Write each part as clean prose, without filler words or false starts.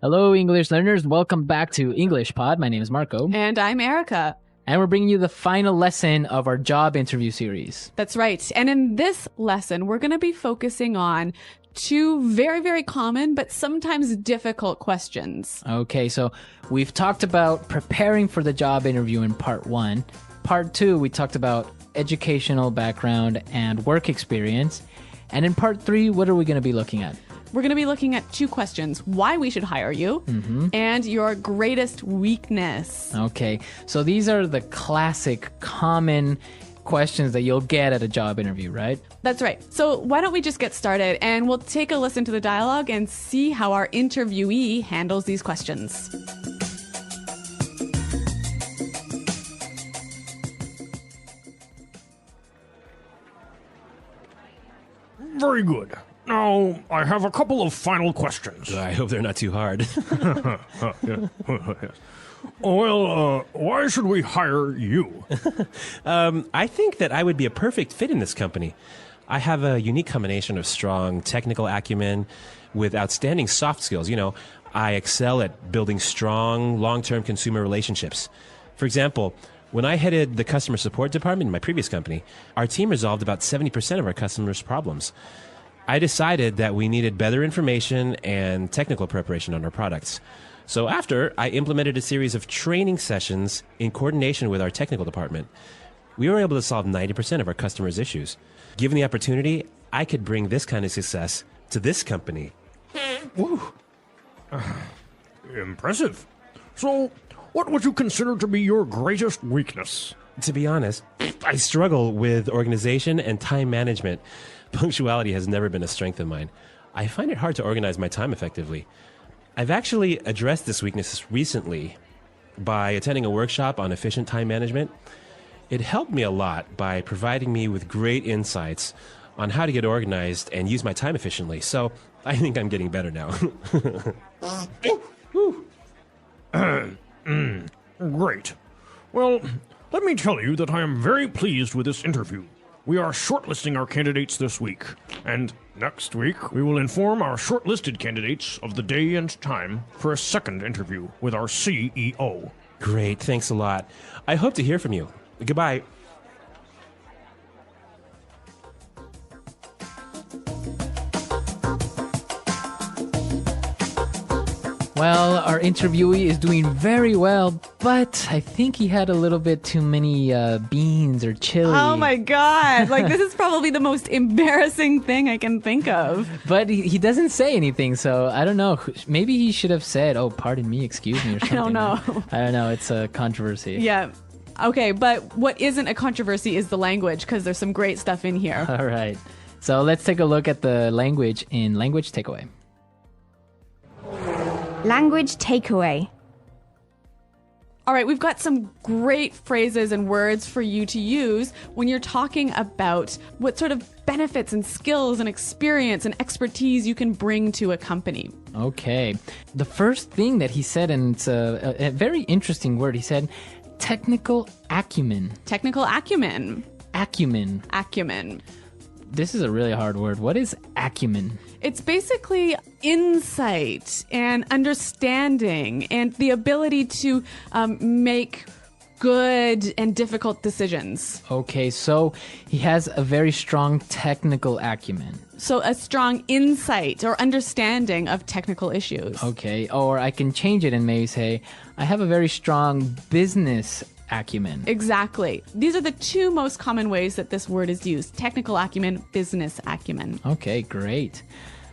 Hello, English learners. Welcome back to English Pod. My name is Marco. And I'm Erica. And we're bringing you the final lesson of our job interview series. That's right. And in this lesson, we're going to be focusing on two very, very common, but sometimes difficult questions. Okay, so we've talked about preparing for the job interview in part 1. Part 2, we talked about educational background and work experience. And in part 3, what are we going to be looking at? We're going to be looking at two questions: why we should hire you, and your greatest weakness. Okay, so these are the classic, common questions that you'll get at a job interview, right? That's right. So why don't we just get started, and we'll take a listen to the dialogue and see how our interviewee handles these questions. Very good. Now, I have a couple of final questions. I hope they're not too hard. Well, why should we hire you? I think that I would be a perfect fit in this company. I have a unique combination of strong technical acumen with outstanding soft skills. You know, I excel at building strong, long-term consumer relationships. For example, when I headed the customer support department in my previous company, our team resolved about 70% of our customers' problems. I decided that we needed better information and technical preparation on our products. So after, I implemented a series of training sessions in coordination with our technical department. We were able to solve 90% of our customers' issues. Given the opportunity, I could bring this kind of success to this company. Woo. Impressive. So, what would you consider to be your greatest weakness? To be honest, I struggle with organization and time management. Punctuality has never been a strength of mine. I find it hard to organize my time effectively. I've actually addressed this weakness recently by attending a workshop on efficient time management. It helped me a lot by providing me with great insights on how to get organized and use my time efficiently. So I think I'm getting better now. Great. Well, let me tell you that I am very pleased with this interview. We are shortlisting our candidates this week, and next week we will inform our shortlisted candidates of the day and time for a second interview with our CEO. Great, thanks a lot. I hope to hear from you. Goodbye. Well, our interviewee is doing very well, but I think he had a little bit too many beans or chili. Oh my God. Like, this is probably the most embarrassing thing I can think of. But he doesn't say anything, so I don't know. Maybe he should have said, "Oh, pardon me, excuse me," or something. I don't know. I don't know. It's a controversy. Yeah. Okay, but what isn't a controversy is the language, because there's some great stuff in here. All right. So let's take a look at the language in Language Takeaway. Language takeaway. All right, we've got some great phrases and words for you to use when you're talking about what sort of benefits and skills and experience and expertise you can bring to a company. Okay. The first thing that he said, and it's a very interesting word, he said technical acumen. Technical acumen. Acumen. Acumen. This is a really hard word. What is acumen? It's basically insight and understanding and the ability to make good and difficult decisions. Okay, so he has a very strong technical acumen. So a strong insight or understanding of technical issues. Okay, or I can change it and maybe say, I have a very strong business acumen. Exactly. These are the two most common ways that this word is used: technical acumen, business acumen. Okay, great.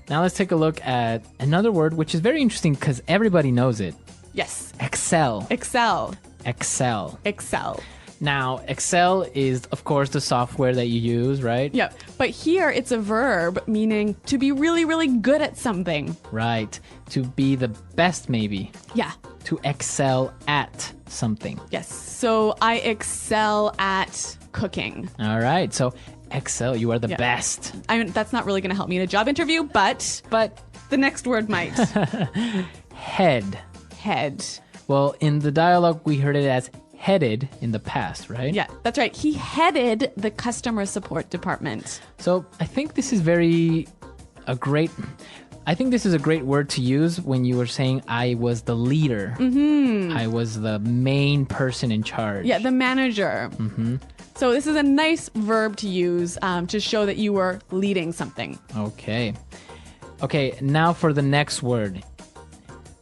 Now let's take a look at another word which is very interesting because everybody knows it. Yes. Excel. Excel. Excel. Excel. Now, Excel is, of course, the software that you use, right? Yeah, but here it's a verb meaning to be really, really good at something. Right. To be the best, maybe. Yeah. To excel at something. Yes. So I excel at cooking. All right. So excel, you are the best. I mean, that's not really going to help me in a job interview, but the next word might. Head. Head. Well, in the dialogue, we heard it as headed in the past, right? Yeah, that's right. He headed the customer support department. So I think this is I think this is a great word to use when you were saying I was the leader. I was the main person in charge. Yeah, the manager. So this is a nice verb to use to show that you were leading something. Okay. Okay, now for the next word.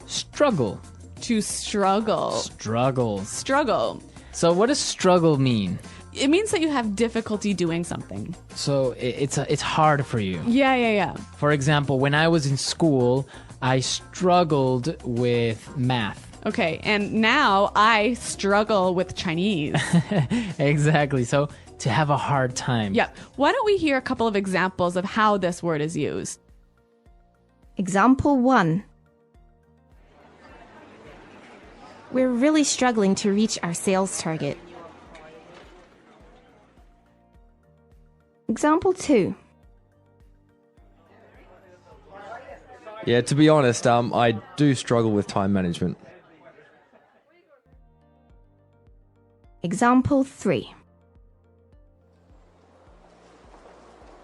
Struggle. To struggle. Struggle. So what does struggle mean? It means that you have difficulty doing something. So it's hard for you. Yeah. For example, when I was in school, I struggled with math. Okay, and now I struggle with Chinese. Exactly. So to have a hard time. Yeah. Why don't we hear a couple of examples of how this word is used? Example 1. We're really struggling to reach our sales target. Example 2. Yeah, to be honest, I do struggle with time management. Example 3.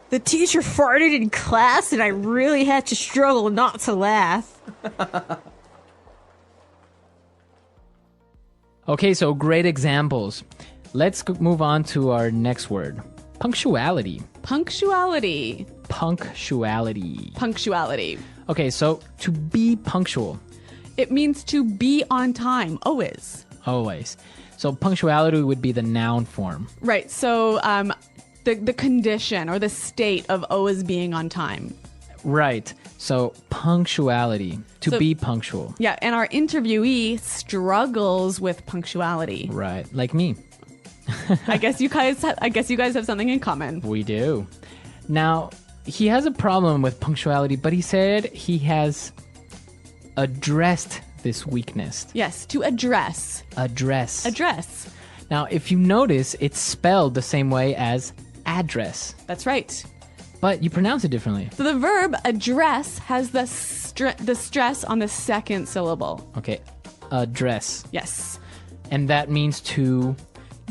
The teacher farted in class and I really had to struggle not to laugh. Okay, so great examples. Let's move on to our next word. Punctuality. Punctuality. Okay, so to be punctual. It means to be on time, always. Always. So punctuality would be the noun form. Right, so the condition or the state of always being on time. Right. So punctuality, to be punctual. Yeah, and our interviewee struggles with punctuality. Right, like me. I guess you guys have something in common. We do. Now, he has a problem with punctuality, but he said he has addressed this weakness. Yes, to address. Address. Now, if you notice, it's spelled the same way as address, That's right. but you pronounce it differently. So the verb address has the stress on the second syllable. Okay, address. Yes. And that means to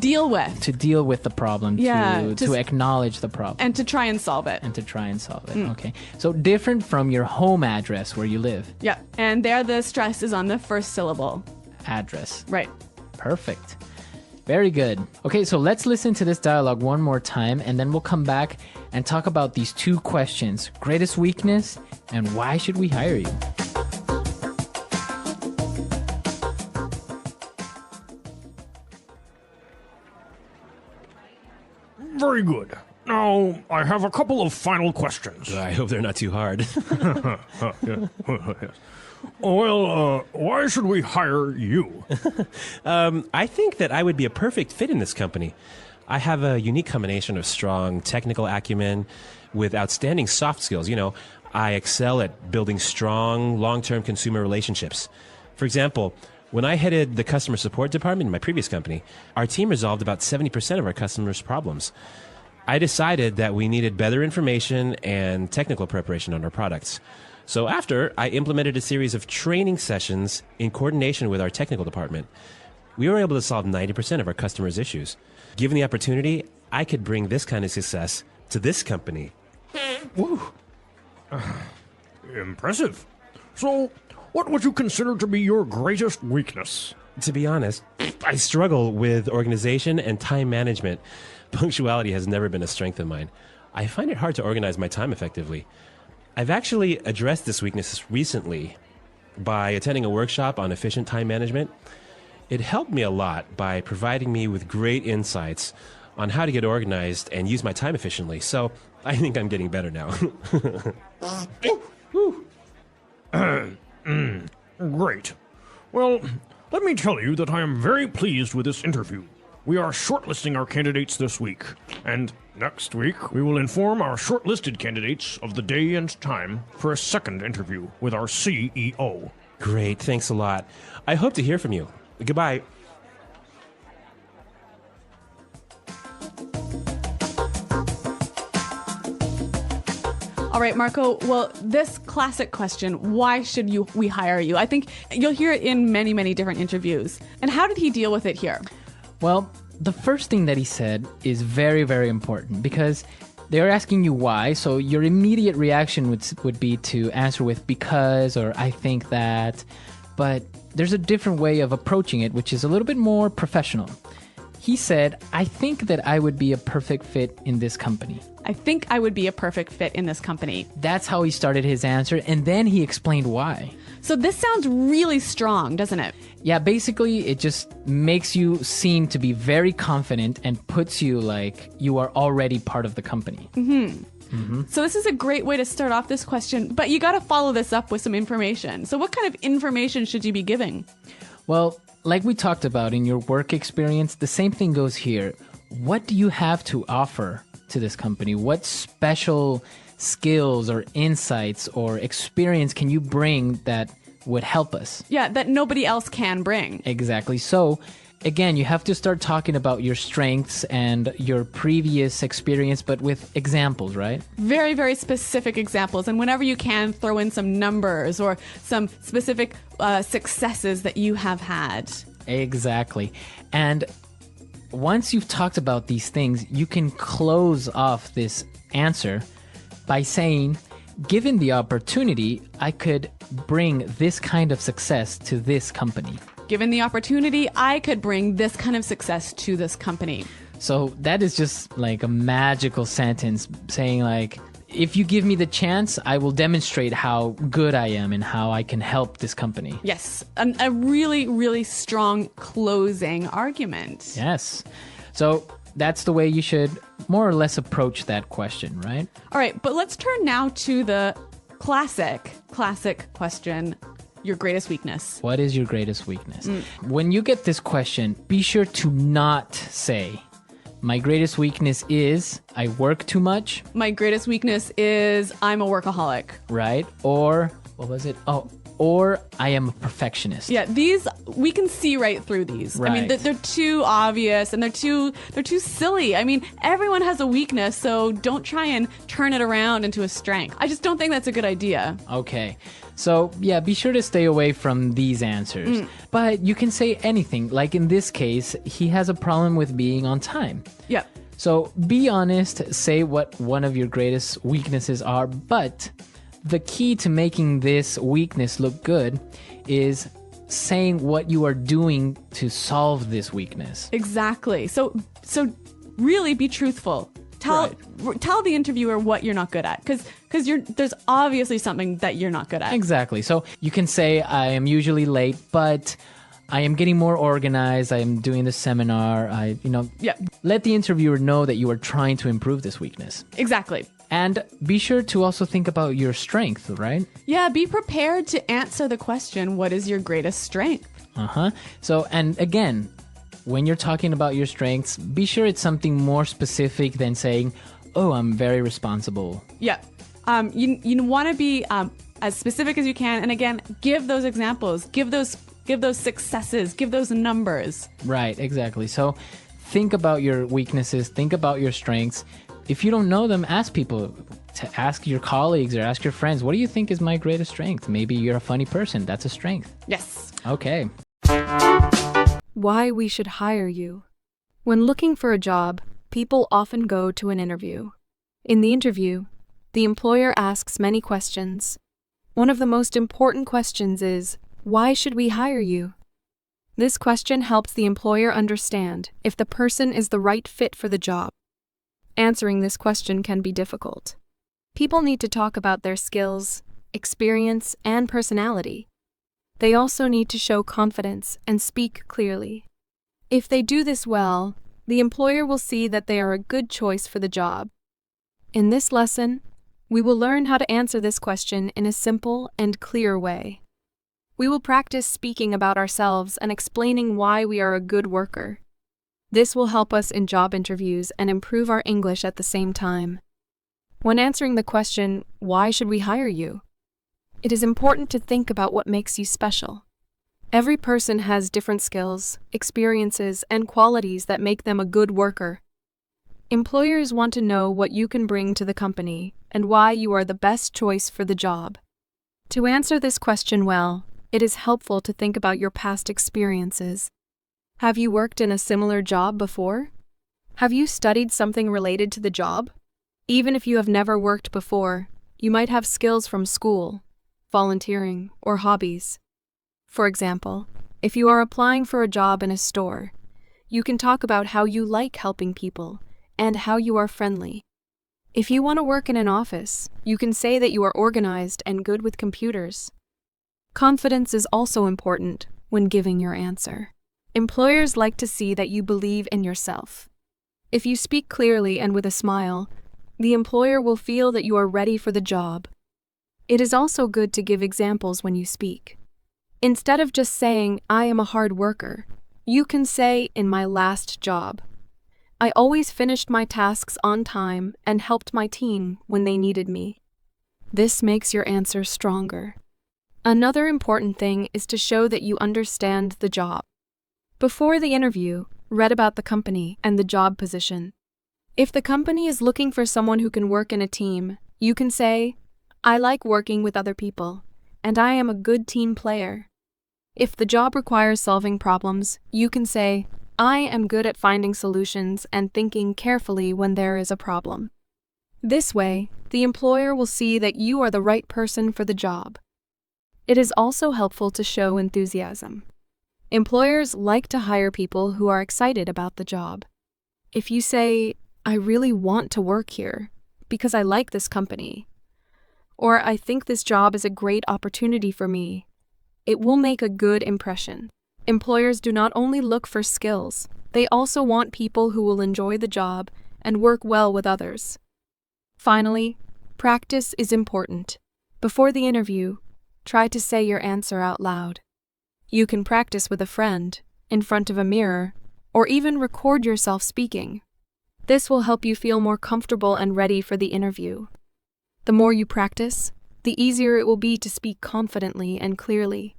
Deal with. deal with the problem, Yeah, to acknowledge the problem. And to try and solve it. And to try and solve it. Okay. So different from your home address where you live. Yeah. And there the stress is on the first syllable. Address. Right. Perfect. Very good. Okay, so let's listen to this dialogue one more time, and then we'll come back and talk about these two questions: greatest weakness and why should we hire you? Very good. Now, I have a couple of final questions. I hope they're not too hard. Well, why should we hire you? I think that I would be a perfect fit in this company. I have a unique combination of strong technical acumen with outstanding soft skills. You know, I excel at building strong, long-term consumer relationships. For example, when I headed the customer support department in my previous company, our team resolved about 70% of our customers' problems. I decided that we needed better information and technical preparation on our products. So after, I implemented a series of training sessions in coordination with our technical department. We were able to solve 90% of our customers' issues. Given the opportunity, I could bring this kind of success to this company. Woo. Impressive. So, what would you consider to be your greatest weakness? To be honest, I struggle with organization and time management. Punctuality has never been a strength of mine. I find it hard to organize my time effectively. I've actually addressed this weakness recently by attending a workshop on efficient time management. It helped me a lot by providing me with great insights on how to get organized and use my time efficiently. So I think I'm getting better now. Great. Well, let me tell you that I am very pleased with this interview. We are shortlisting our candidates this week, and next week we will inform our shortlisted candidates of the day and time for a second interview with our CEO. Great, thanks a lot. I hope to hear from you. Goodbye. All right, Marco. Well, this classic question, why should we hire you? I think you'll hear it in many, many different interviews. And how did he deal with it here? Well, the first thing that he said is very, very important because They're asking you why, so your immediate reaction would be to answer with because or I think that, but there's a different way of approaching it, which is a little bit more professional. He said, I think that I would be a perfect fit in this company. I think I would be a perfect fit in this company. That's how he started his answer, and then he explained why. So this sounds really strong, doesn't it? Yeah, basically, it just makes you seem to be very confident and puts you like you are already part of the company. So this is a great way to start off this question, but you got to follow this up with some information. So what kind of information should you be giving? Well, like we talked about in your work experience, the same thing goes here. What do you have to offer to this company? What special skills or insights or experience can you bring that would help us? Yeah, that nobody else can bring. Exactly. So, again, you have to start talking about your strengths and your previous experience, but with examples, right? Very, very specific examples. And whenever you can, throw in some numbers or some specific successes that you have had. Exactly. And once you've talked about these things, you can close off this answer by saying, given the opportunity, I could bring this kind of success to this company. Given the opportunity, I could bring this kind of success to this company. So that is just like a magical sentence saying like, if you give me the chance, I will demonstrate how good I am and how I can help this company. Yes, a really, really strong closing argument. Yes. So that's the way you should more or less approach that question, right? All right, but let's turn now to the classic question, your greatest weakness. What is your greatest weakness? When you get this question, be sure to not say, my greatest weakness is I work too much. My greatest weakness is I'm a workaholic. Right? Or, what was it? Oh, or I am a perfectionist. Yeah, these, we can see right through these. Right. I mean, they're too obvious and they're too silly. I mean, everyone has a weakness, so don't try and turn it around into a strength. I just don't think that's a good idea. Okay. So, yeah, be sure to stay away from these answers. But you can say anything. Like in this case, he has a problem with being on time. Yep. So be honest, say what one of your greatest weaknesses are, but the key to making this weakness look good is saying what you are doing to solve this weakness. Exactly. So really be truthful. Tell the interviewer what you're not good at, because there's obviously something that you're not good at. Exactly. So you can say, I am usually late, but I am getting more organized. I am doing the seminar. Let the interviewer know that you are trying to improve this weakness. Exactly. And be sure to also think about your strength, right? Yeah, be prepared to answer the question, what is your greatest strength? So, and again, when you're talking about your strengths, be sure it's something more specific than saying, oh, I'm very responsible. Yeah. You want to be as specific as you can. And again, give those examples, give those successes, give those numbers. Right, exactly. So think about your weaknesses, think about your strengths. If you don't know them, ask people, to ask your colleagues or ask your friends, what do you think is my greatest strength? Maybe you're a funny person. That's a strength. Yes. Okay. Why we should hire you. When looking for a job, people often go to an interview. In the interview, the employer asks many questions. One of the most important questions is, why should we hire you? This question helps the employer understand if the person is the right fit for the job. Answering this question can be difficult. People need to talk about their skills, experience, and personality. They also need to show confidence and speak clearly. If they do this well, the employer will see that they are a good choice for the job. In this lesson, we will learn how to answer this question in a simple and clear way. We will practice speaking about ourselves and explaining why we are a good worker. This will help us in job interviews and improve our English at the same time. When answering the question, why should we hire you? It is important to think about what makes you special. Every person has different skills, experiences, and qualities that make them a good worker. Employers want to know what you can bring to the company and why you are the best choice for the job. To answer this question well, it is helpful to think about your past experiences. Have you worked in a similar job before? Have you studied something related to the job? Even if you have never worked before, you might have skills from school, volunteering, or hobbies. For example, if you are applying for a job in a store, you can talk about how you like helping people and how you are friendly. If you want to work in an office, you can say that you are organized and good with computers. Confidence is also important when giving your answer. Employers like to see that you believe in yourself. If you speak clearly and with a smile, the employer will feel that you are ready for the job. It is also good to give examples when you speak. Instead of just saying, "I am a hard worker," you can say, "In my last job, I always finished my tasks on time and helped my team when they needed me." This makes your answer stronger. Another important thing is to show that you understand the job. Before the interview, read about the company and the job position. If the company is looking for someone who can work in a team, you can say, "I like working with other people, and I am a good team player." If the job requires solving problems, you can say, "I am good at finding solutions and thinking carefully when there is a problem." This way, the employer will see that you are the right person for the job. It is also helpful to show enthusiasm. Employers like to hire people who are excited about the job. If you say, "I really want to work here because I like this company," or "I think this job is a great opportunity for me," it will make a good impression. Employers do not only look for skills, they also want people who will enjoy the job and work well with others. Finally, practice is important. Before the interview, try to say your answer out loud. You can practice with a friend, in front of a mirror, or even record yourself speaking. This will help you feel more comfortable and ready for the interview. The more you practice, the easier it will be to speak confidently and clearly.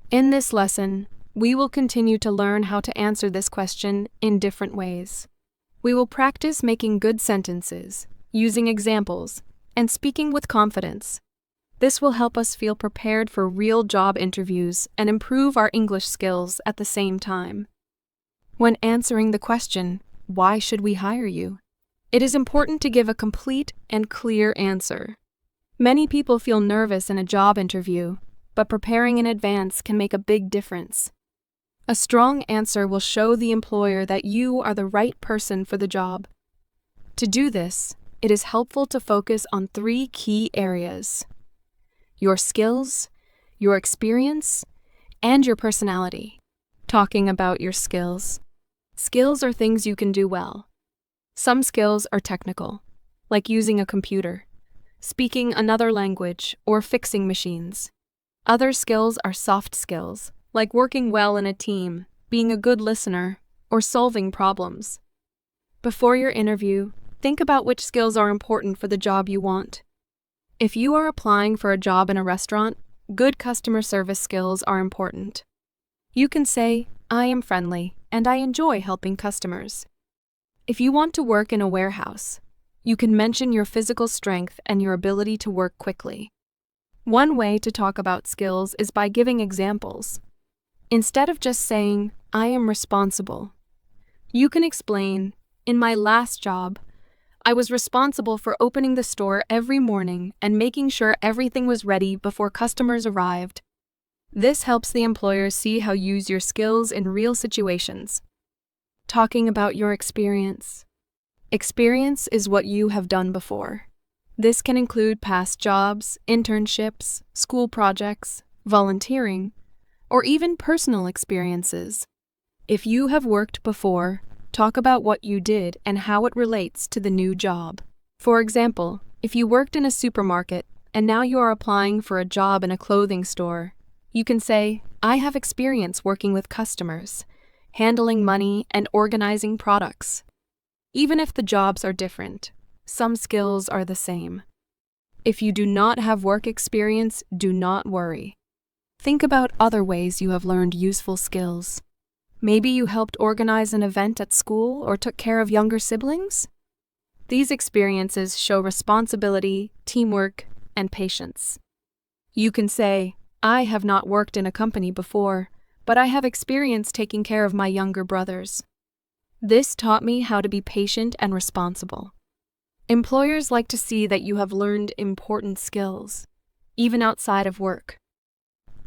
In this lesson, we will continue to learn how to answer this question in different ways. We will practice making good sentences, using examples, and speaking with confidence. This will help us feel prepared for real job interviews and improve our English skills at the same time. When answering the question, "Why should we hire you?" it is important to give a complete and clear answer. Many people feel nervous in a job interview, but preparing in advance can make a big difference. A strong answer will show the employer that you are the right person for the job. To do this, it is helpful to focus on 3 key areas: your skills, your experience, and your personality. Talking about your skills. Skills are things you can do well. Some skills are technical, like using a computer, speaking another language, or fixing machines. Other skills are soft skills, like working well in a team, being a good listener, or solving problems. Before your interview, think about which skills are important for the job you want. If you are applying for a job in a restaurant, good customer service skills are important. You can say, "I am friendly, and I enjoy helping customers." If you want to work in a warehouse, you can mention your physical strength and your ability to work quickly. One way to talk about skills is by giving examples. Instead of just saying, "I am responsible," you can explain, "In my last job, I was responsible for opening the store every morning and making sure everything was ready before customers arrived." This helps the employer see how you use your skills in real situations. Talking about your experience. Experience is what you have done before. This can include past jobs, internships, school projects, volunteering, or even personal experiences. If you have worked before, talk about what you did and how it relates to the new job. For example, if you worked in a supermarket and now you are applying for a job in a clothing store, you can say, "I have experience working with customers, handling money, and organizing products." Even if the jobs are different, some skills are the same. If you do not have work experience, do not worry. Think about other ways you have learned useful skills. Maybe you helped organize an event at school or took care of younger siblings? These experiences show responsibility, teamwork, and patience. You can say, "I have not worked in a company before, but I have experience taking care of my younger brothers. This taught me how to be patient and responsible." Employers like to see that you have learned important skills, even outside of work.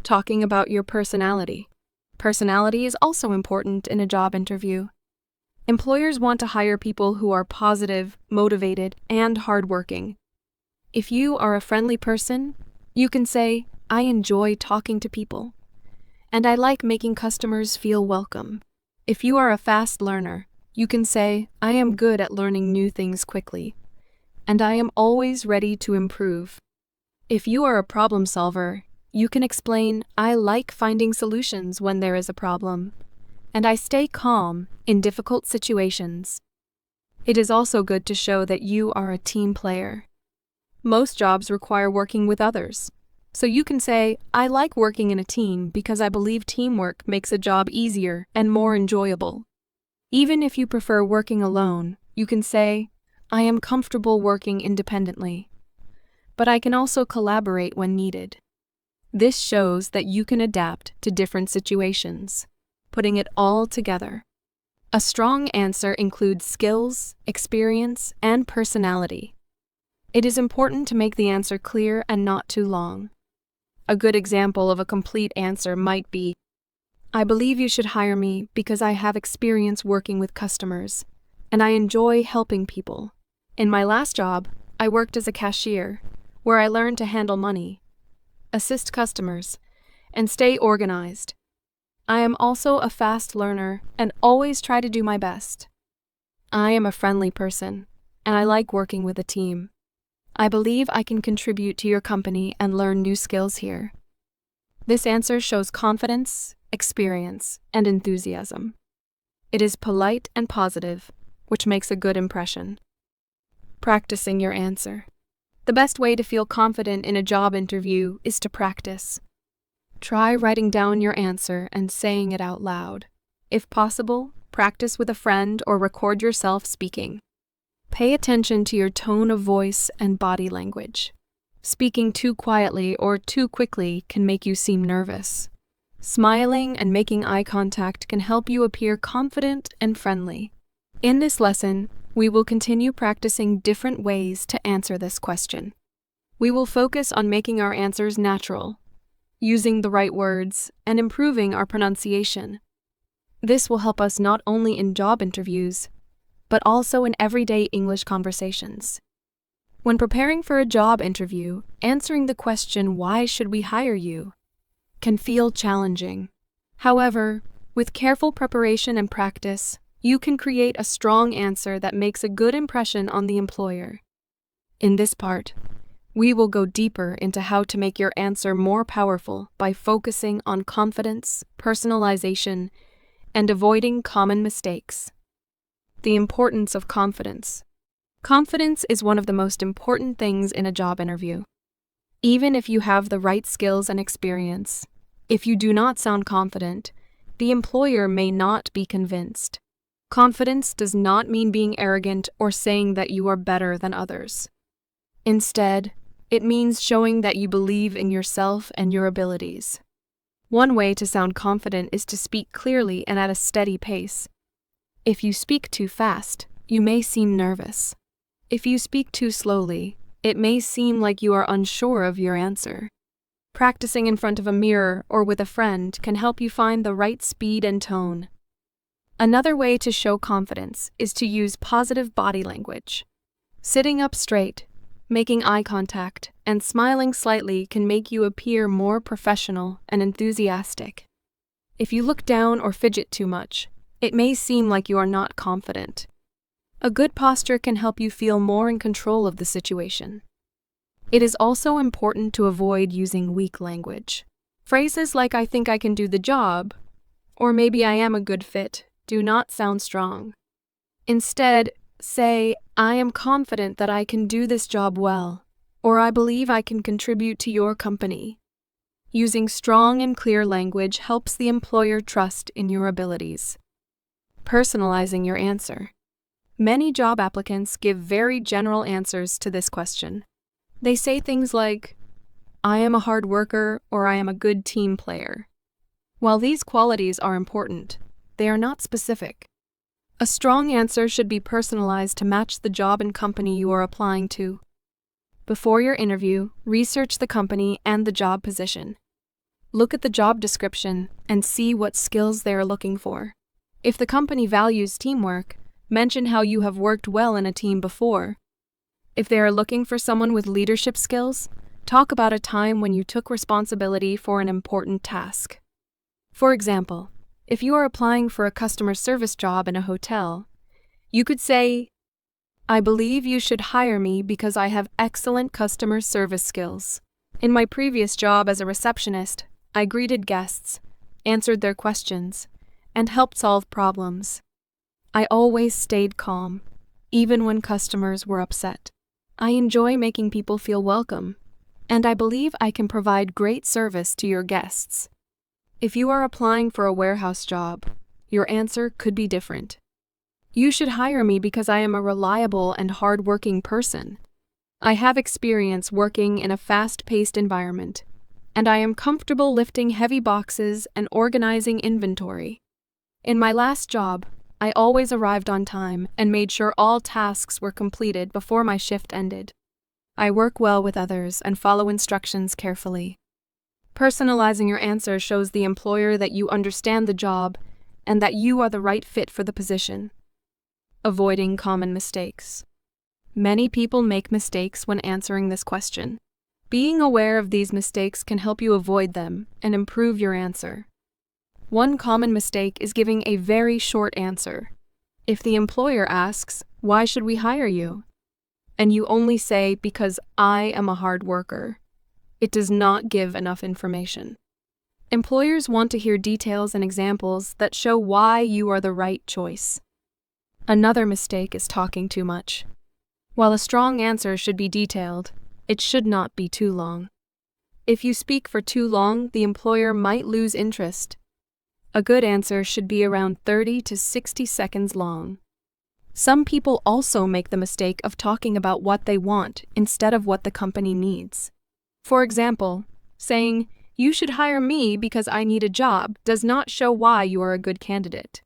Talking about your personality. Personality is also important in a job interview. Employers want to hire people who are positive, motivated, and hardworking. If you are a friendly person, you can say, "I enjoy talking to people," and "I like making customers feel welcome." If you are a fast learner, you can say, "I am good at learning new things quickly," and "I am always ready to improve." If you are a problem solver, you can explain, "I like finding solutions when there is a problem, and I stay calm in difficult situations." It is also good to show that you are a team player. Most jobs require working with others, so you can say, "I like working in a team because I believe teamwork makes a job easier and more enjoyable." Even if you prefer working alone, you can say, "I am comfortable working independently, but I can also collaborate when needed." This shows that you can adapt to different situations, putting it all together. A strong answer includes skills, experience, and personality. It is important to make the answer clear and not too long. A good example of a complete answer might be, "I believe you should hire me because I have experience working with customers, and I enjoy helping people. In my last job, I worked as a cashier, where I learned to handle money, assist customers, and stay organized. I am also a fast learner and always try to do my best. I am a friendly person, and I like working with a team. I believe I can contribute to your company and learn new skills here." This answer shows confidence, experience, and enthusiasm. It is polite and positive, which makes a good impression. Practicing your answer. The best way to feel confident in a job interview is to practice. Try writing down your answer and saying it out loud. If possible, practice with a friend or record yourself speaking. Pay attention to your tone of voice and body language. Speaking too quietly or too quickly can make you seem nervous. Smiling and making eye contact can help you appear confident and friendly. In this lesson, we will continue practicing different ways to answer this question. We will focus on making our answers natural, using the right words, and improving our pronunciation. This will help us not only in job interviews, but also in everyday English conversations. When preparing for a job interview, answering the question, "Why should we hire you?" can feel challenging. However, with careful preparation and practice, you can create a strong answer that makes a good impression on the employer. In this part, we will go deeper into how to make your answer more powerful by focusing on confidence, personalization, and avoiding common mistakes. The importance of confidence. Confidence is one of the most important things in a job interview. Even if you have the right skills and experience, if you do not sound confident, the employer may not be convinced. Confidence does not mean being arrogant or saying that you are better than others. Instead, it means showing that you believe in yourself and your abilities. One way to sound confident is to speak clearly and at a steady pace. If you speak too fast, you may seem nervous. If you speak too slowly, it may seem like you are unsure of your answer. Practicing in front of a mirror or with a friend can help you find the right speed and tone. Another way to show confidence is to use positive body language. Sitting up straight, making eye contact, and smiling slightly can make you appear more professional and enthusiastic. If you look down or fidget too much, it may seem like you are not confident. A good posture can help you feel more in control of the situation. It is also important to avoid using weak language. Phrases like "I think I can do the job," or "maybe I am a good fit," do not sound strong. Instead, say, "I am confident that I can do this job well," or "I believe I can contribute to your company." Using strong and clear language helps the employer trust in your abilities. Personalizing your answer. Many job applicants give very general answers to this question. They say things like, "I am a hard worker," or "I am a good team player." While these qualities are important, they are not specific. A strong answer should be personalized to match the job and company you are applying to. Before your interview, research the company and the job position. Look at the job description and see what skills they are looking for. If the company values teamwork, mention how you have worked well in a team before. If they are looking for someone with leadership skills, talk about a time when you took responsibility for an important task. For example, if you are applying for a customer service job in a hotel, you could say, "I believe you should hire me because I have excellent customer service skills. In my previous job as a receptionist, I greeted guests, answered their questions, and helped solve problems. I always stayed calm, even when customers were upset. I enjoy making people feel welcome, and I believe I can provide great service to your guests." If you are applying for a warehouse job, your answer could be different. "You should hire me because I am a reliable and hard-working person. I have experience working in a fast-paced environment, and I am comfortable lifting heavy boxes and organizing inventory. In my last job, I always arrived on time and made sure all tasks were completed before my shift ended. I work well with others and follow instructions carefully." Personalizing your answer shows the employer that you understand the job and that you are the right fit for the position. Avoiding common mistakes. Many people make mistakes when answering this question. Being aware of these mistakes can help you avoid them and improve your answer. One common mistake is giving a very short answer. If the employer asks, "Why should we hire you?" and you only say, "Because I am a hard worker," it does not give enough information. Employers want to hear details and examples that show why you are the right choice. Another mistake is talking too much. While a strong answer should be detailed, it should not be too long. If you speak for too long, the employer might lose interest. A good answer should be around 30 to 60 seconds long. Some people also make the mistake of talking about what they want instead of what the company needs. For example, saying, "You should hire me because I need a job," does not show why you are a good candidate.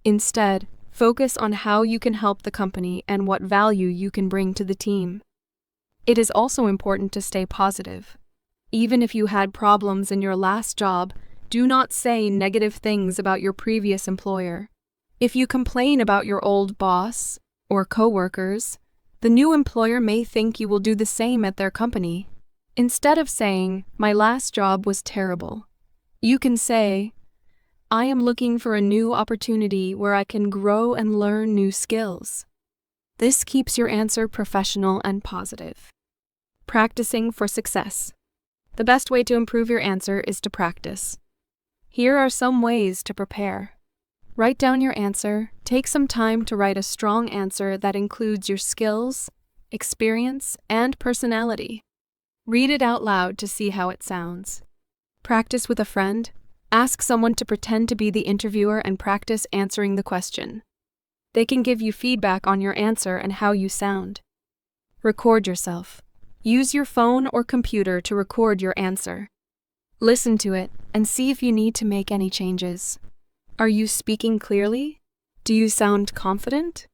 Instead, focus on how you can help the company and what value you can bring to the team. It is also important to stay positive. Even if you had problems in your last job, do not say negative things about your previous employer. If you complain about your old boss or coworkers, the new employer may think you will do the same at their company. Instead of saying, "My last job was terrible," you can say, "I am looking for a new opportunity where I can grow and learn new skills." This keeps your answer professional and positive. Practicing for success. The best way to improve your answer is to practice. Here are some ways to prepare. Write down your answer. Take some time to write a strong answer that includes your skills, experience, and personality. Read it out loud to see how it sounds. Practice with a friend. Ask someone to pretend to be the interviewer and practice answering the question. They can give you feedback on your answer and how you sound. Record yourself. Use your phone or computer to record your answer. Listen to it and see if you need to make any changes. Are you speaking clearly? Do you sound confident?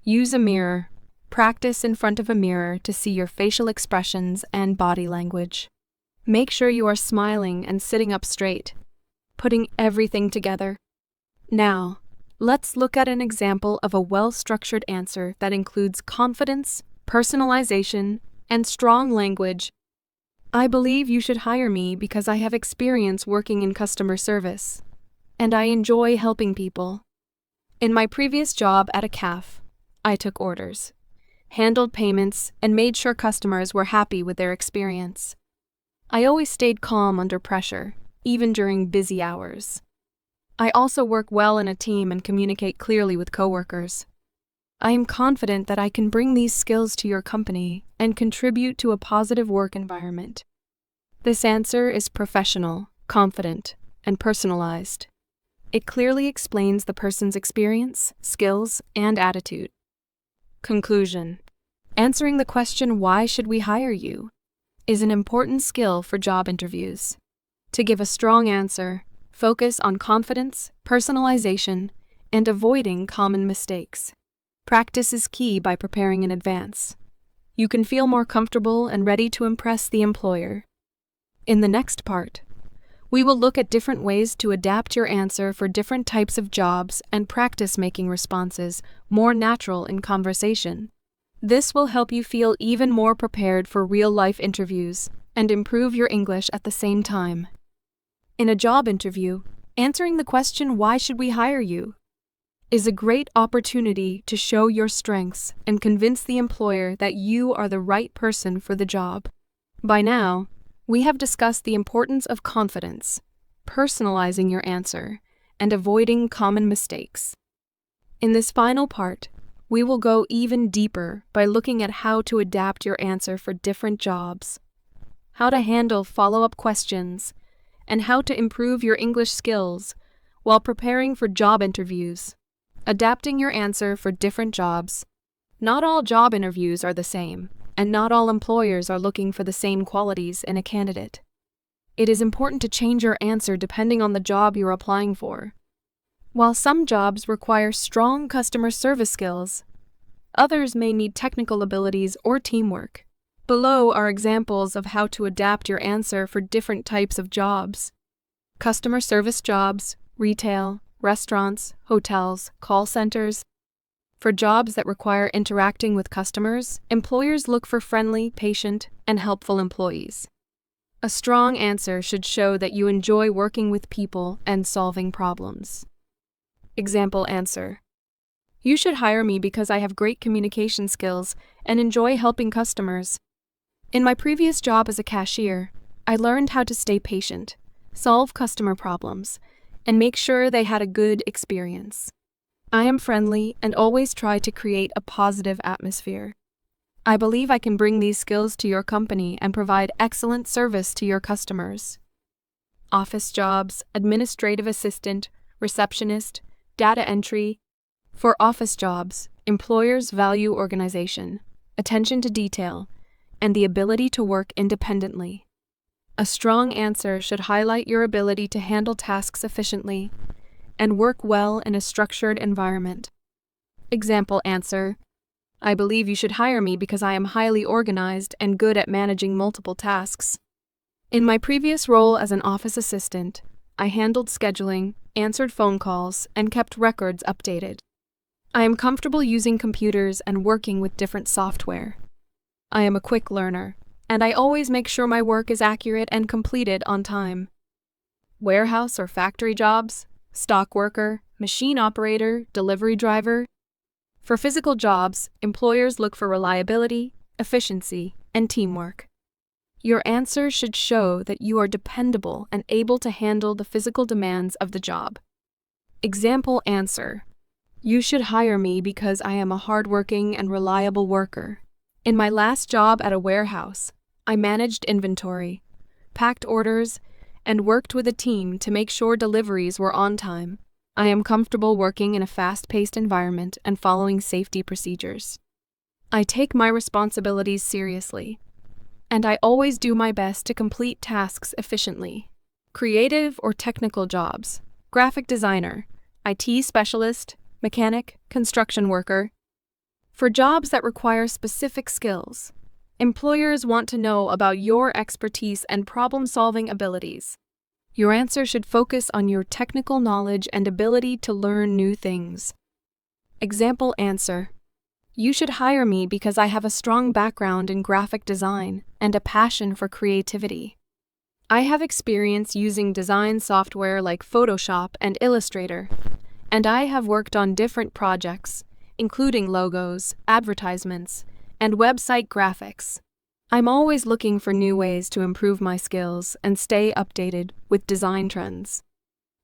Use a mirror. Practice in front of a mirror to see your facial expressions and body language. Make sure you are smiling and sitting up straight, putting everything together. Now, let's look at an example of a well-structured answer that includes confidence, personalization, and strong language. "I believe you should hire me because I have experience working in customer service, and I enjoy helping people. In my previous job at a cafe, I took orders, handled payments, and made sure customers were happy with their experience. I always stayed calm under pressure, even during busy hours. I also work well in a team and communicate clearly with coworkers. I am confident that I can bring these skills to your company and contribute to a positive work environment." This answer is professional, confident, and personalized. It clearly explains the person's experience, skills, and attitude. Conclusion. Answering the question, "Why should we hire you?" is an important skill for job interviews. To give a strong answer, focus on confidence, personalization, and avoiding common mistakes. Practice is key by preparing in advance. You can feel more comfortable and ready to impress the employer. In the next part, we will look at different ways to adapt your answer for different types of jobs and practice making responses more natural in conversation. This will help you feel even more prepared for real-life interviews and improve your English at the same time. In a job interview, answering the question, "Why should we hire you?" is a great opportunity to show your strengths and convince the employer that you are the right person for the job. By now, we have discussed the importance of confidence, personalizing your answer, and avoiding common mistakes. In this final part, we will go even deeper by looking at how to adapt your answer for different jobs, how to handle follow-up questions, and how to improve your English skills while preparing for job interviews. Adapting your answer for different jobs. Not all job interviews are the same, and not all employers are looking for the same qualities in a candidate. It is important to change your answer depending on the job you're applying for. While some jobs require strong customer service skills, others may need technical abilities or teamwork. Below are examples of how to adapt your answer for different types of jobs. Customer service jobs, retail, restaurants, hotels, call centers. For jobs that require interacting with customers, employers look for friendly, patient, and helpful employees. A strong answer should show that you enjoy working with people and solving problems. Example answer: You should hire me because I have great communication skills and enjoy helping customers. In my previous job as a cashier, I learned how to stay patient, solve customer problems, and make sure they had a good experience. I am friendly and always try to create a positive atmosphere. I believe I can bring these skills to your company and provide excellent service to your customers. Office jobs, administrative assistant, receptionist, data entry. For office jobs, employers value organization, attention to detail, and the ability to work independently. A strong answer should highlight your ability to handle tasks efficiently and work well in a structured environment. Example answer: I believe you should hire me because I am highly organized and good at managing multiple tasks. In my previous role as an office assistant, I handled scheduling, answered phone calls, and kept records updated. I am comfortable using computers and working with different software. I am a quick learner, and I always make sure my work is accurate and completed on time. Warehouse or factory jobs, stock worker, machine operator, delivery driver. For physical jobs, employers look for reliability, efficiency, and teamwork. Your answer should show that you are dependable and able to handle the physical demands of the job. Example answer: You should hire me because I am a hardworking and reliable worker. In my last job at a warehouse, I managed inventory, packed orders, and worked with a team to make sure deliveries were on time. I am comfortable working in a fast-paced environment and following safety procedures. I take my responsibilities seriously, and I always do my best to complete tasks efficiently. Creative or technical jobs, graphic designer, IT specialist, mechanic, construction worker. For jobs that require specific skills, employers want to know about your expertise and problem-solving abilities. Your answer should focus on your technical knowledge and ability to learn new things. Example answer: You should hire me because I have a strong background in graphic design and a passion for creativity. I have experience using design software like Photoshop and Illustrator, and I have worked on different projects, including logos, advertisements, and website graphics. I'm always looking for new ways to improve my skills and stay updated with design trends.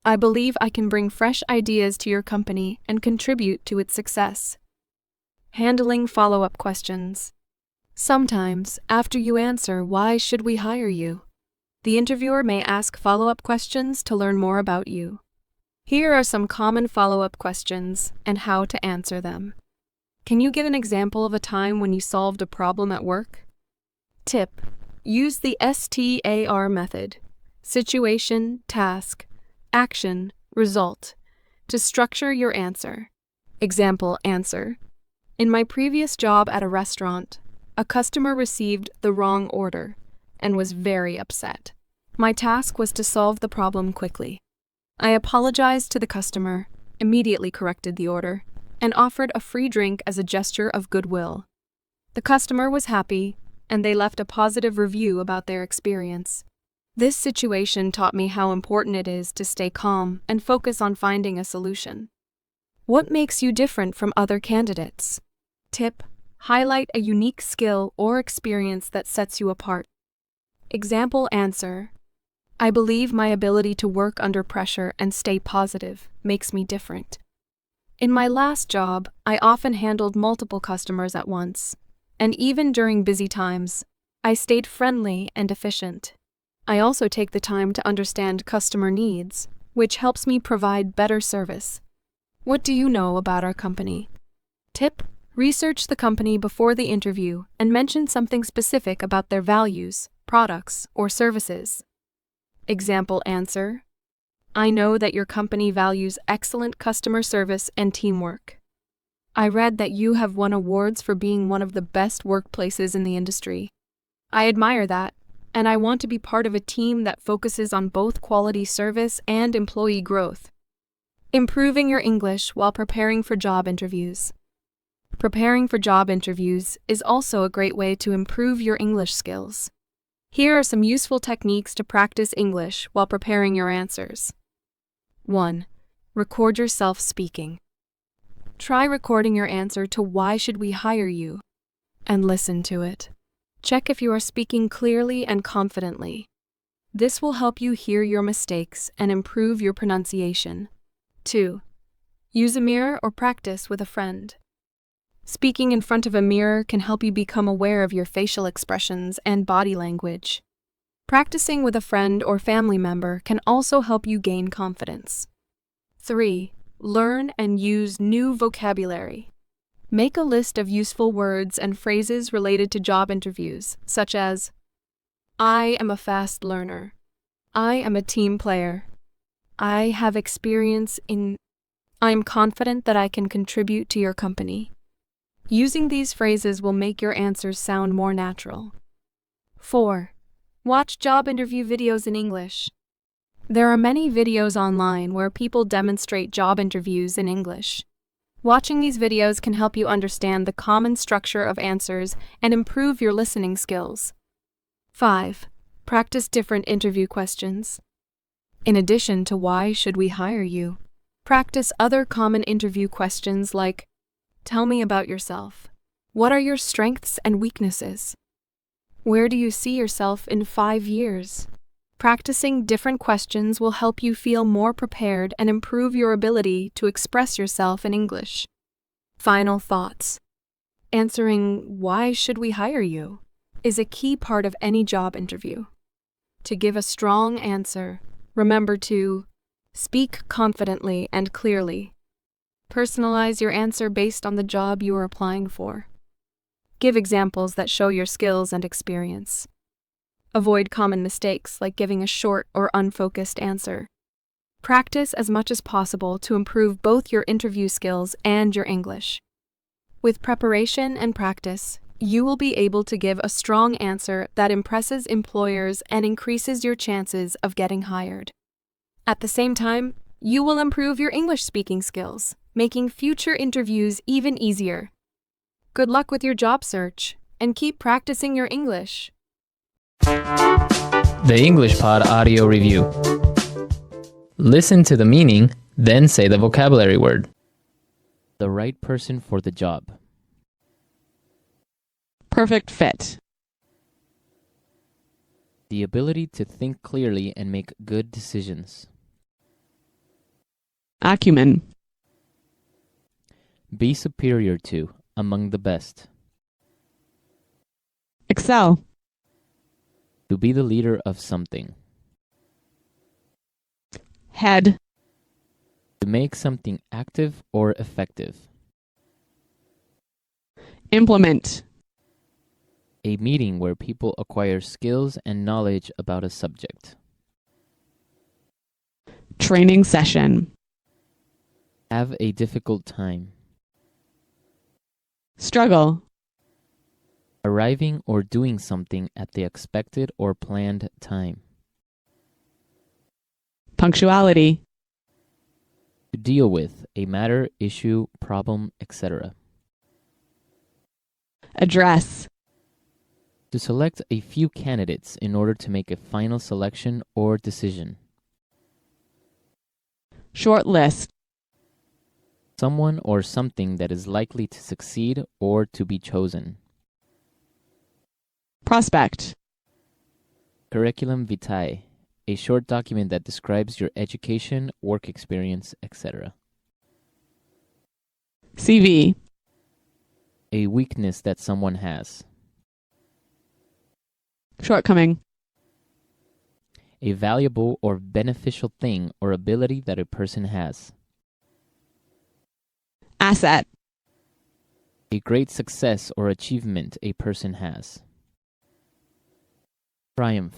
I believe I can bring fresh ideas to your company and contribute to its success. Handling follow-up questions. Sometimes, after you answer, "Why should we hire you?" the interviewer may ask follow-up questions to learn more about you. Here are some common follow-up questions and how to answer them. Can you give an example of a time when you solved a problem at work? Tip: Use the STAR method: situation, task, action, result, To structure your answer. Example answer. In my previous job at a restaurant, a customer received the wrong order and was very upset. My task was to solve the problem quickly. I apologized to the customer, immediately corrected the order, and offered a free drink as a gesture of goodwill. The customer was happy, and they left a positive review about their experience. This situation taught me how important it is to stay calm and focus on finding a solution. What makes you different from other candidates? Tip: highlight a unique skill or experience that sets you apart. Example answer. I believe my ability to work under pressure and stay positive makes me different. In my last job, I often handled multiple customers at once, and even during busy times, I stayed friendly and efficient. I also take the time to understand customer needs, which helps me provide better service. What do you know about our company? Tip: research the company before the interview and mention something specific about their values, products, or services. Example answer. I know that your company values excellent customer service and teamwork. I read that you have won awards for being one of the best workplaces in the industry. I admire that, and I want to be part of a team that focuses on both quality service and employee growth. Improving your English while preparing for job interviews. Preparing for job interviews is also a great way to improve your English skills. Here are some useful techniques to practice English while preparing your answers. 1. Record yourself speaking. Try recording your answer to "Why should we hire you?" and listen to it. Check if you are speaking clearly and confidently. This will help you hear your mistakes and improve your pronunciation. 2. Use a mirror or practice with a friend. Speaking in front of a mirror can help you become aware of your facial expressions and body language. Practicing with a friend or family member can also help you gain confidence. 3. Learn and use new vocabulary. Make a list of useful words and phrases related to job interviews, such as, I am a fast learner. I am a team player. I have experience in. I am confident that I can contribute to your company. Using these phrases will make your answers sound more natural. 4. Watch job interview videos in English. There are many videos online where people demonstrate job interviews in English. Watching these videos can help you understand the common structure of answers and improve your listening skills. 5. Practice different interview questions. In addition to "Why should we hire you?" practice other common interview questions like, Tell me about yourself. What are your strengths and weaknesses? Where do you see yourself in 5 years? Practicing different questions will help you feel more prepared and improve your ability to express yourself in English. Final thoughts. Answering "Why should we hire you?" is a key part of any job interview. To give a strong answer, remember to speak confidently and clearly. Personalize your answer based on the job you are applying for. Give examples that show your skills and experience. Avoid common mistakes like giving a short or unfocused answer. Practice as much as possible to improve both your interview skills and your English. With preparation and practice, you will be able to give a strong answer that impresses employers and increases your chances of getting hired. At the same time, you will improve your English speaking skills, making future interviews even easier. Good luck with your job search, and keep practicing your English. The English Pod Audio Review. Listen to the meaning, then say the vocabulary word. The right person for the job. Perfect fit. The ability to think clearly and make good decisions. Acumen. Be superior to, among the best. Excel. To be the leader of something. Head. To make something active or effective. Implement. A meeting where people acquire skills and knowledge about a subject. Training session. Have a difficult time. Struggle. Arriving or doing something at the expected or planned time. Punctuality. To deal with a matter, issue, problem, etc. Address. To select a few candidates in order to make a final selection or decision. Short list. Someone or something that is likely to succeed or to be chosen. Prospect. 𝗘𝗶𝘁𝗴𝗶, a short document that describes your education, work experience, etc. CV. A weakness that someone has. Shortcoming. A valuable or beneficial thing or ability that a person has. Asset. A great success or achievement a person has. Triumph.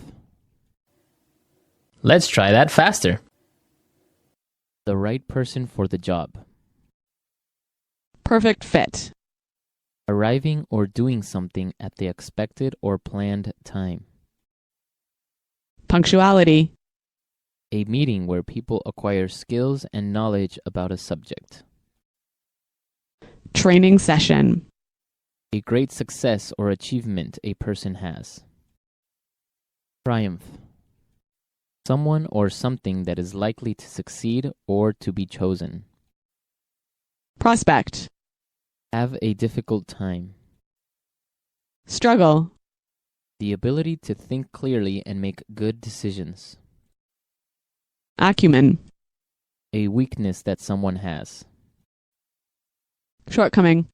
Let's try that faster. The right person for the job. Perfect fit. Arriving or doing something at the expected or planned time. Punctuality. A meeting where people acquire skills and knowledge about a subject. Training session. A great success or achievement a person has. Triumph. Someone or something that is likely to succeed or to be chosen. Prospect. Have a difficult time. Struggle. The ability to think clearly and make good decisions. Acumen. A weakness that someone has. Shortcoming.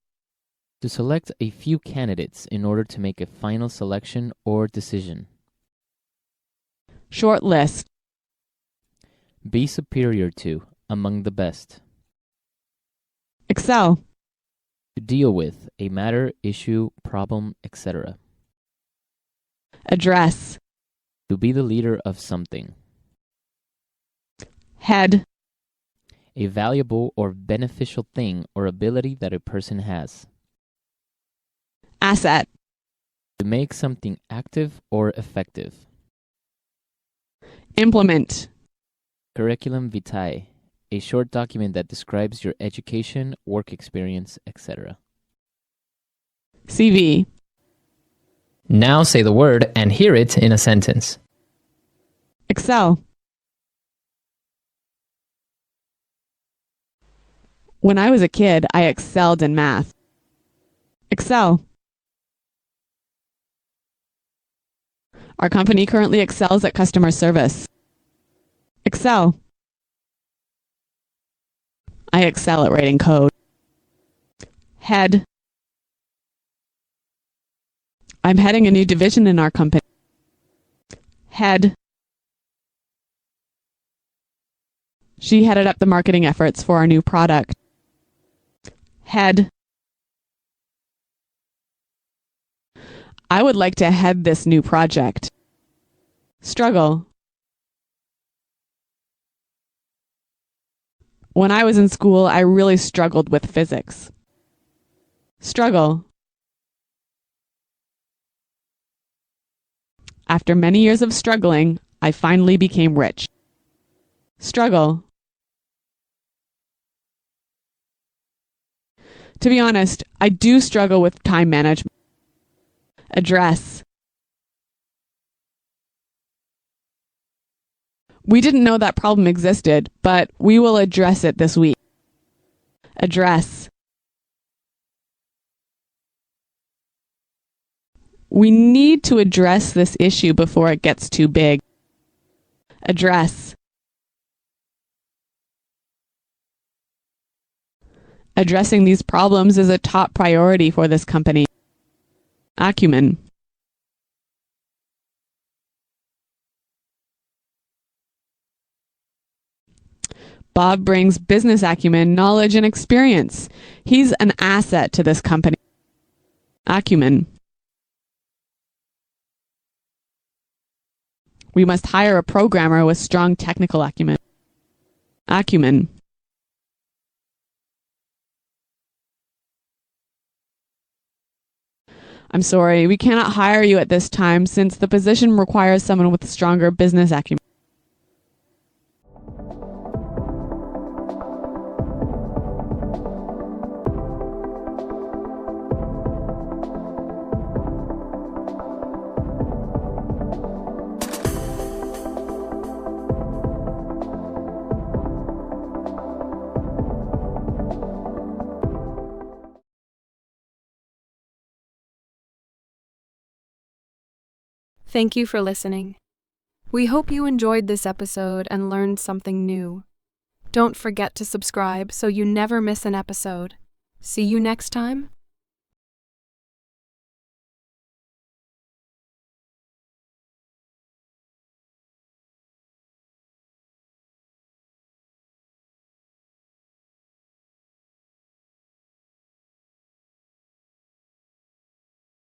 To select a few candidates in order to make a final selection or decision. Short list. Be superior to, among the best. Excel. To deal with a matter, issue, problem, etc. Address. To be the leader of something. Head. A valuable or beneficial thing or ability that a person has. Asset. To make something active or effective. Implement. 𝗘𝗶𝘁𝗴𝗶, a short document that describes your education, work experience, etc. CV. Now say the word and hear it in a sentence. Excel. When I was a kid, I excelled in math. Excel. Our company currently excels at customer service. Excel. I excel at writing code. Head. I'm heading a new division in our company. Head. She headed up the marketing efforts for our new product. Head. I would like to head this new project. Struggle. When I was in school, I really struggled with physics. Struggle. After many years of struggling, I finally became rich. Struggle. To be honest, I do struggle with time management. Address. We didn't know that problem existed, but we will address it this week. Address. We need to address this issue before it gets too big. Address. Addressing these problems is a top priority for this company. Acumen. Bob brings business acumen, knowledge, and experience. He's an asset to this company. Acumen. We must hire a programmer with strong technical acumen. Acumen. I'm sorry, we cannot hire you at this time since the position requires someone with stronger business acumen. Thank you for listening. We hope you enjoyed this episode and learned something new. Don't forget to subscribe so you never miss an episode. See you next time.